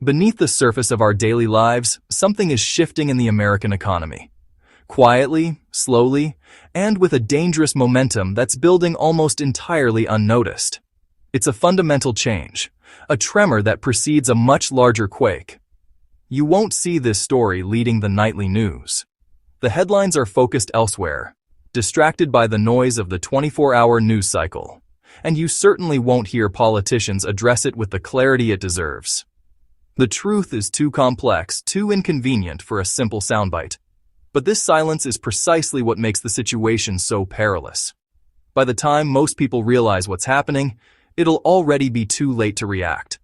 Beneath the surface of our daily lives, something is shifting in the American economy. Quietly, slowly, and with a dangerous momentum that's building almost entirely unnoticed. It's a fundamental change, a tremor that precedes a much larger quake. You won't see this story leading the nightly news. The headlines are focused elsewhere, distracted by the noise of the 24-hour news cycle. And you certainly won't hear politicians address it with the clarity it deserves. The truth is too complex, too inconvenient for a simple soundbite. But this silence is precisely what makes the situation so perilous. By the time most people realize what's happening, it'll already be too late to react.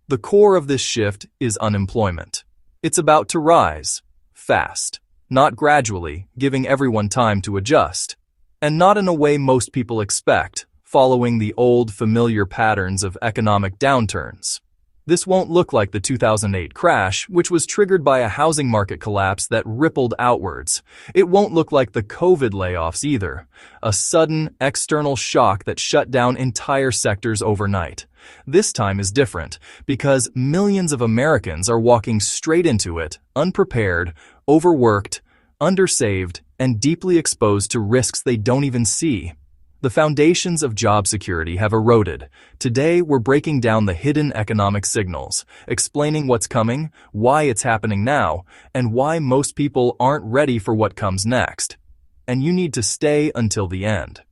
The core of this shift is unemployment. It's about to rise, fast, not gradually, giving everyone time to adjust, and not in a way most people expect, following the old familiar patterns of economic downturns. This won't look like the 2008 crash, which was triggered by a housing market collapse that rippled outwards. It won't look like the COVID layoffs either, a sudden external shock that shut down entire sectors overnight. This time is different, because millions of Americans are walking straight into it, unprepared, overworked, undersaved, and deeply exposed to risks they don't even see. The foundations of job security have eroded. Today, we're breaking down the hidden economic signals, explaining what's coming, why it's happening now, and why most people aren't ready for what comes next. And you need to stay until the end,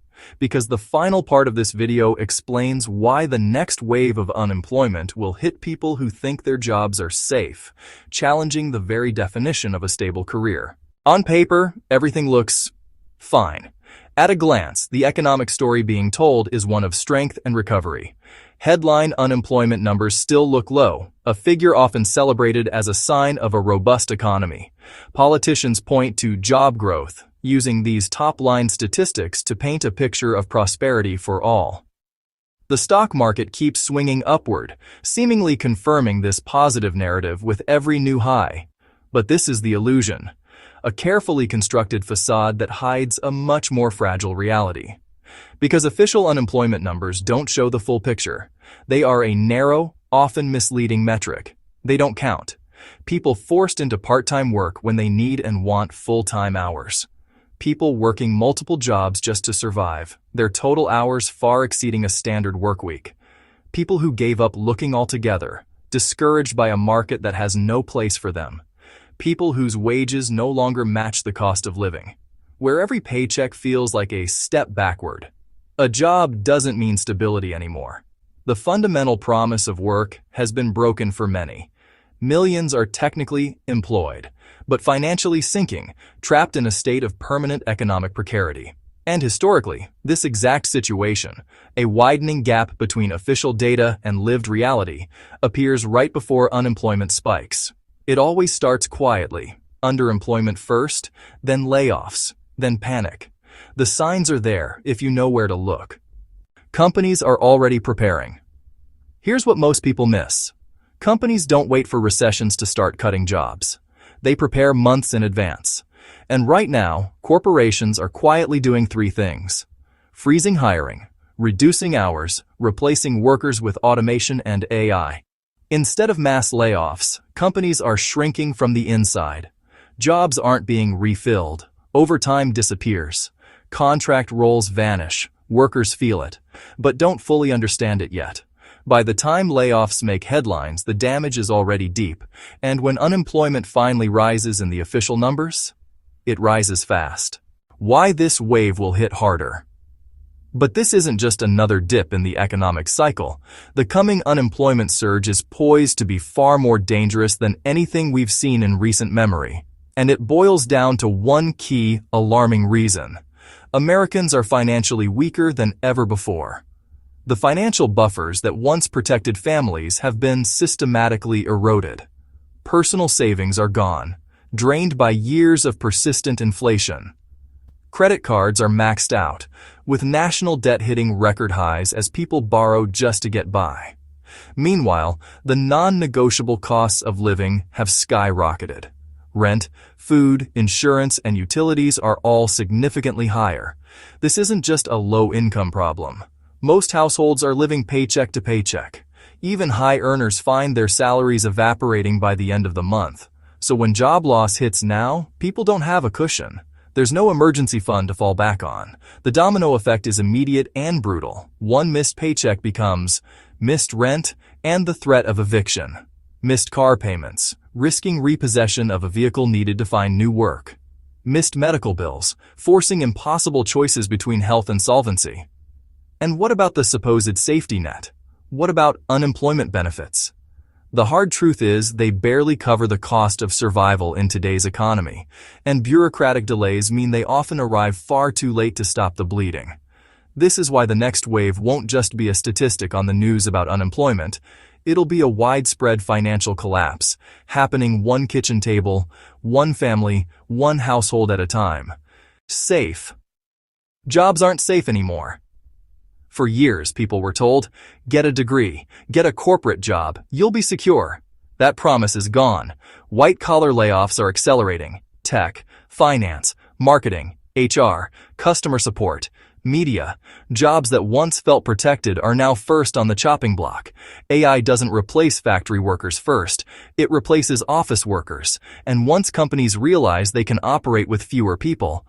because the final part of this video explains why the next wave of unemployment will hit people who think their jobs are safe, challenging the very definition of a stable career. On paper, everything looks fine. At a glance, the economic story being told is one of strength and recovery. Headline unemployment numbers still look low, a figure often celebrated as a sign of a robust economy. Politicians point to job growth, using these top-line statistics to paint a picture of prosperity for all. The stock market keeps swinging upward, seemingly confirming this positive narrative with every new high. But this is the illusion. A carefully constructed facade that hides a much more fragile reality. Because official unemployment numbers don't show the full picture. They are a narrow, often misleading metric. They don't count. People forced into part-time work when they need and want full-time hours. People working multiple jobs just to survive, their total hours far exceeding a standard work week. People who gave up looking altogether, discouraged by a market that has no place for them. People whose wages no longer match the cost of living, where every paycheck feels like a step backward. A job doesn't mean stability anymore. The fundamental promise of work has been broken for many. Millions are technically employed, but financially sinking, trapped in a state of permanent economic precarity. And historically, this exact situation, a widening gap between official data and lived reality, appears right before unemployment spikes. It always starts quietly, underemployment first, then layoffs, then panic. The signs are there if you know where to look. Companies are already preparing. Here's what most people miss. Companies don't wait for recessions to start cutting jobs. They prepare months in advance. And right now, corporations are quietly doing three things: freezing hiring, reducing hours, replacing workers with automation and AI. Instead of mass layoffs, companies are shrinking from the inside. Jobs aren't being refilled. Overtime disappears. Contract roles vanish. Workers feel it, but don't fully understand it yet. By the time layoffs make headlines, the damage is already deep, and when unemployment finally rises in the official numbers, it rises fast. Why this wave will hit harder? But this isn't just another dip in the economic cycle. The coming unemployment surge is poised to be far more dangerous than anything we've seen in recent memory. And it boils down to one key, alarming reason. Americans are financially weaker than ever before. The financial buffers that once protected families have been systematically eroded. Personal savings are gone, drained by years of persistent inflation. Credit cards are maxed out, with national debt hitting record highs as people borrow just to get by. Meanwhile, the non-negotiable costs of living have skyrocketed. Rent, food, insurance, and utilities are all significantly higher. This isn't just a low-income problem. Most households are living paycheck to paycheck. Even high earners find their salaries evaporating by the end of the month. So when job loss hits now, people don't have a cushion. There's no emergency fund to fall back on. The domino effect is immediate and brutal. One missed paycheck becomes missed rent and the threat of eviction. Missed car payments, risking repossession of a vehicle needed to find new work. Missed medical bills, forcing impossible choices between health and solvency. And what about the supposed safety net? What about unemployment benefits? The hard truth is they barely cover the cost of survival in today's economy, and bureaucratic delays mean they often arrive far too late to stop the bleeding. This is why the next wave won't just be a statistic on the news about unemployment. It'll be a widespread financial collapse, happening one kitchen table, one family, one household at a time. Safe. Jobs aren't safe anymore. For years, people were told, get a degree, get a corporate job, you'll be secure. That promise is gone. White-collar layoffs are accelerating. Tech, finance, marketing, HR, customer support, media, jobs that once felt protected are now first on the chopping block. AI doesn't replace factory workers first, it replaces office workers. And once companies realize they can operate with fewer people,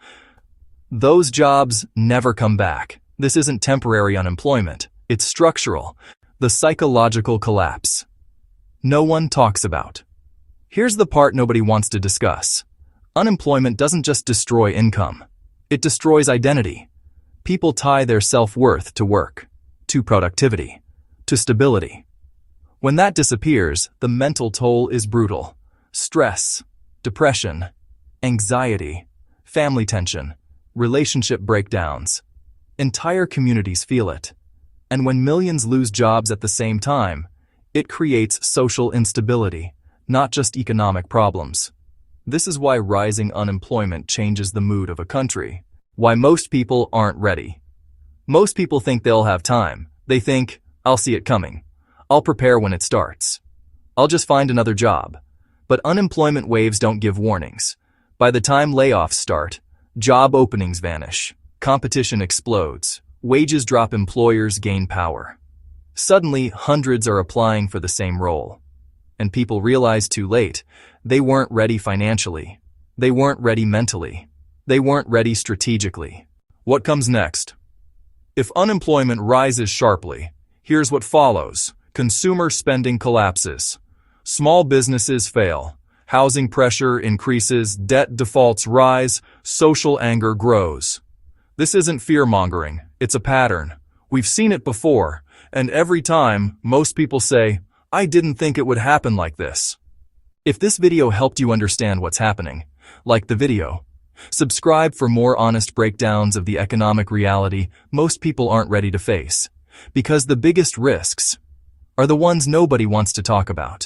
those jobs never come back. This isn't temporary unemployment, it's structural. The psychological collapse. No one talks about. Here's the part nobody wants to discuss. Unemployment doesn't just destroy income. It destroys identity. People tie their self-worth to work, to productivity, to stability. When that disappears, the mental toll is brutal. Stress, depression, anxiety, family tension, relationship breakdowns. Entire communities feel it. And when millions lose jobs at the same time, it creates social instability, not just economic problems. This is why rising unemployment changes the mood of a country. Why most people aren't ready. Most people think they'll have time. They think, I'll see it coming. I'll prepare when it starts. I'll just find another job. But unemployment waves don't give warnings. By the time layoffs start, job openings vanish. Competition explodes. Wages drop, employers gain power. Suddenly, hundreds are applying for the same role. And people realize too late, they weren't ready financially. They weren't ready mentally. They weren't ready strategically. What comes next? If unemployment rises sharply, here's what follows. Consumer spending collapses. Small businesses fail. Housing pressure increases. Debt defaults rise. Social anger grows. This isn't fear-mongering, it's a pattern. We've seen it before, and every time, most people say, I didn't think it would happen like this. If this video helped you understand what's happening, like the video. Subscribe for more honest breakdowns of the economic reality most people aren't ready to face, because the biggest risks are the ones nobody wants to talk about.